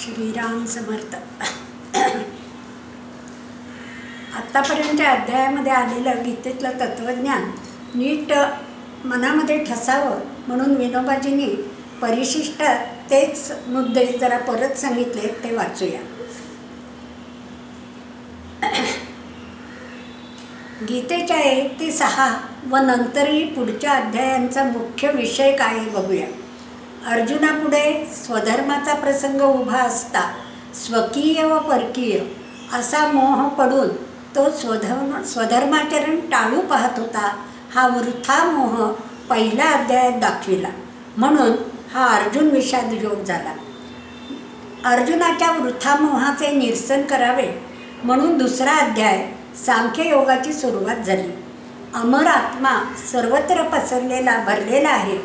श्रीराम समर्थ. आत्तापर्यंतच्या अध्यायामध्ये आलेलं गीतेतलं तत्त्वज्ञान नीट मनामध्ये ठसावं म्हणून विनोबाजींनी परिशिष्टात तेच मुद्दे जरा परत सांगितले, ते वाचूया. गीतेच्या 1 ते 6 व नंतरही पुढच्या अध्यायांचा मुख्य विषय काय बघूया. अर्जुनापुढे स्वधर्माचा प्रसंग उभा असता स्वकीय व परकीय असा मोह पडून तो स्वधर्माचरण टाळू पाहत होता. हा वृथा मोह पहिल्या अध्यायात दाखविला म्हणून हा अर्जुन विषाद योग झाला. अर्जुनाच्या वृथा मोहाचे निरसन करावे म्हणून दुसरा अध्याय सांख्ययोगाची सुरुवात झाली. अमर आत्मा सर्वत्र पसरलेला भरलेला आहे,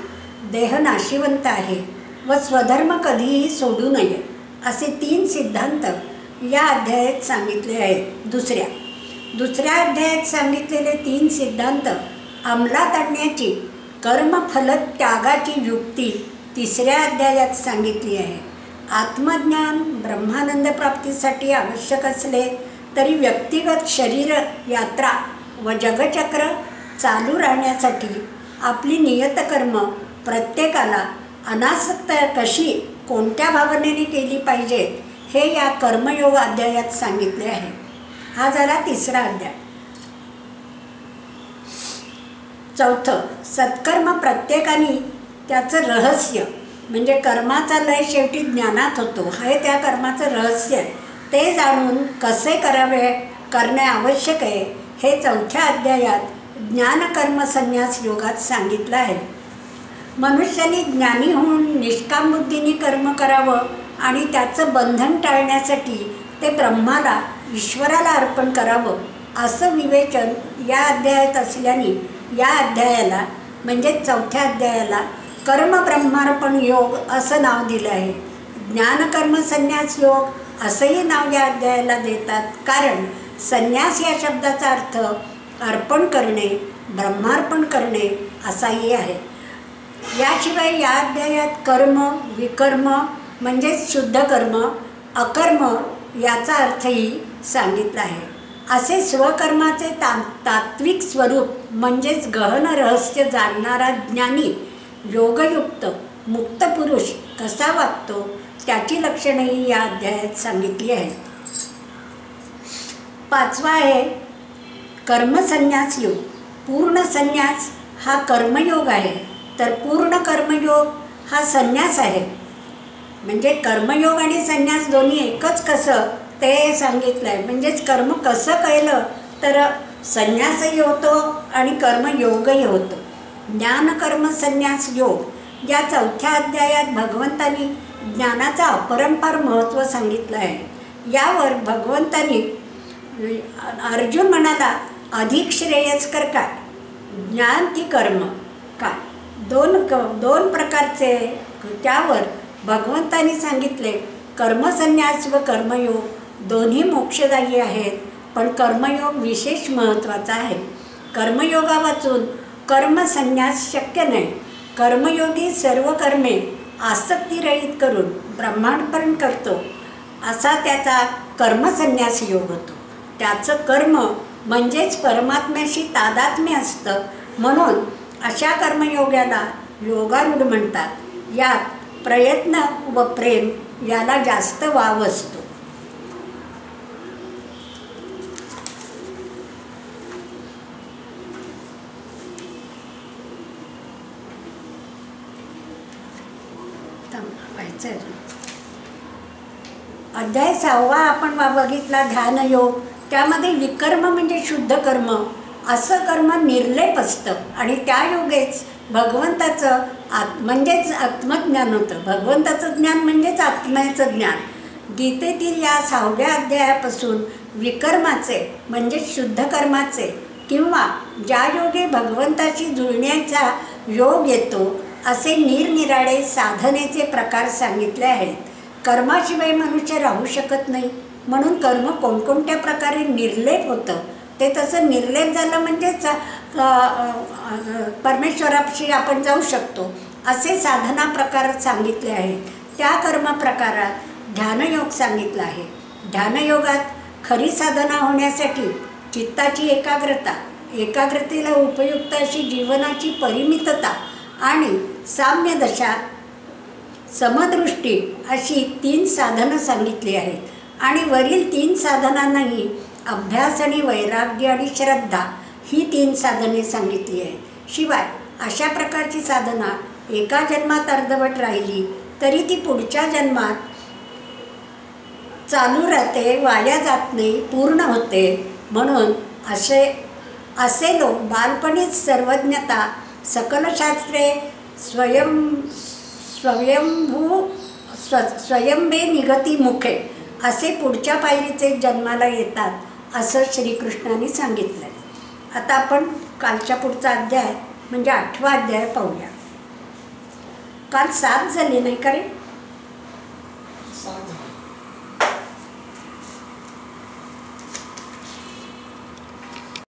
देह नाशिवंत आहे व स्वधर्म कधीही सोडू नये असे 3 सिद्धांत या अध्यायात सांगितले आहेत. दुसऱ्या अध्यायात सांगितलेले 3 सिद्धांत अंमलात आणण्याची कर्मफल त्यागाची युक्ती तिसऱ्या अध्यायात सांगितली आहे. आत्मज्ञान ब्रह्मानंद प्राप्तीसाठी आवश्यक असले तरी व्यक्तिगत शरीर यात्रा व जगचक्र चालू राहण्यासाठी आपली नियतकर्म प्रत्येकाला अनासक्त कशी कोणत्या भावनेने केली पाहिजे हे या कर्मयोग अध्यायात सांगितले आहे. हा झाला तिसरा अध्याय. चौथं, सत्कर्म प्रत्येकाने त्याचं रहस्य म्हणजे कर्माचा लय शेवटी ज्ञानात होतो, हे त्या कर्माचं रहस्य आहे. ते जाणून कसे करावे, करणे आवश्यक आहे हे चौथ्या अध्यायात ज्ञानकर्म संन्यास योगात सांगितलं आहे. मनुष्याने ज्ञानी होऊन निष्काम बुद्धीने कर्म करावं आणि त्याचं बंधन टाळण्यासाठी ते ब्रह्माला ईश्वराला अर्पण करावं असं विवेचन या अध्यायात असल्याने या अध्यायाला म्हणजे चौथ्या अध्यायाला कर्मब्रह्मार्पण योग असं नाव दिलं आहे. ज्ञानकर्म संन्यास योग असंही नाव या अध्यायाला देतात, कारण संन्यास या शब्दाचा अर्थ अर्पण करणे, ब्रह्मार्पण करणे असाही आहे. याशिवाय या अध्यायात कर्म, विकर्म म्हणजेच शुद्ध कर्म, अकर्म याचा अर्थही सांगितला आहे. असे स्वकर्माचे तात्विक स्वरूप म्हणजेच गहन रहस्य जाणणारा ज्ञानी योगयुक्त मुक्त पुरुष कसा वागतो त्याची लक्षणेही या अध्यायात सांगितली आहेत. 5वा आहे कर्मसंन्यास योग. पूर्ण संन्यास हा कर्मयोग आहे, तर पूर्ण कर्मयोग हा संन्यास आहे. म्हणजे कर्मयोग आणि संन्यास दोन्ही एकच कसं ते सांगितलं आहे. म्हणजेच कर्म कसं केलं तर संन्यासही होतो आणि कर्मयोगही होतो. ज्ञानकर्म संन्यास योग या चौथ्या अध्यायात भगवंतांनी ज्ञानाचं अपरंपार महत्त्व सांगितलं आहे. यावर भगवंतांनी अर्जुन म्हणाला, अधिक श्रेयस्कर काय, ज्ञान की कर्म काय, दोन प्रकारचे. त्यावर भगवंतांनी सांगितले कर्मसंन्यास व कर्मयोग दोन्ही मोक्षदायी आहेत, पण कर्मयोग विशेष महत्त्वाचा आहे. कर्मयोगावाचून कर्मसंन्यास शक्य नाही. कर्मयोगी सर्व कर्मे आसक्तीरहित करून ब्रह्मार्पण करतो असा त्याचा कर्मसंन्यास योग होतो. त्याचं कर्म म्हणजेच परमात्म्याशी तादात्म्य असतं, म्हणून अशा कर्मयोगाला योगारूढ म्हणतात. यात प्रयत्न व प्रेम याला जास्त वाव असतो. अध्याय 6वा आपण बघितला ध्यानयोग. त्यामध्ये विकर्म म्हणजे शुद्ध कर्म असं कर्म निर्लेप असतं आणि त्या योगेच भगवंताचं म्हणजेच आत्मज्ञान होतं. भगवंताचं ज्ञान म्हणजेच आत्म्याचं ज्ञान. गीतेतील या 6व्या अध्यायापासून विकर्माचे म्हणजे शुद्ध कर्माचे किंवा ज्या योगे भगवंताशी जुळण्याचा योग येतो असे निरनिराळे साधनेचे प्रकार सांगितले आहेत. कर्माशिवाय मनुष्य राहू शकत नाही, म्हणून कर्म कोणकोणत्या प्रकारे निर्लेप होतं ते तसं निर्लेप झालं म्हणजेच परमेश्वराशी आपण जाऊ शकतो असे साधना प्रकार सांगितले आहेत. त्या कर्म प्रकारात ध्यानयोग सांगितला आहे. ध्यानयोगात खरी साधना होण्यासाठी चित्ताची एकाग्रतेला उपयुक्त अशी जीवनाची परिमितता आणि साम्यदशा, समदृष्टी अशी 3 साधनं सांगितली आहेत आणि वरील 3 साधनांनाही अभ्यास आणि वैराग्य आणि श्रद्धा ही 3 साधने सांगितली आहेत. शिवाय अशा प्रकारची साधना एका जन्मात अर्धवट राहिली तरी ती पुढच्या जन्मात चालू राहते, वाया जात नाही, पूर्ण होते. म्हणून असे लोक बालपणीच सर्वज्ञता, सकल शास्त्रे स्वयंभे निगती मुखे असे पुढच्या पायरीचे जन्माला येतात असं श्रीकृष्णाने सांगितलं आहे. आता आपण कालच्या पुढचा अध्याय म्हणजे 8वा अध्याय पाहूया. काल 7 झाले नाही का रे?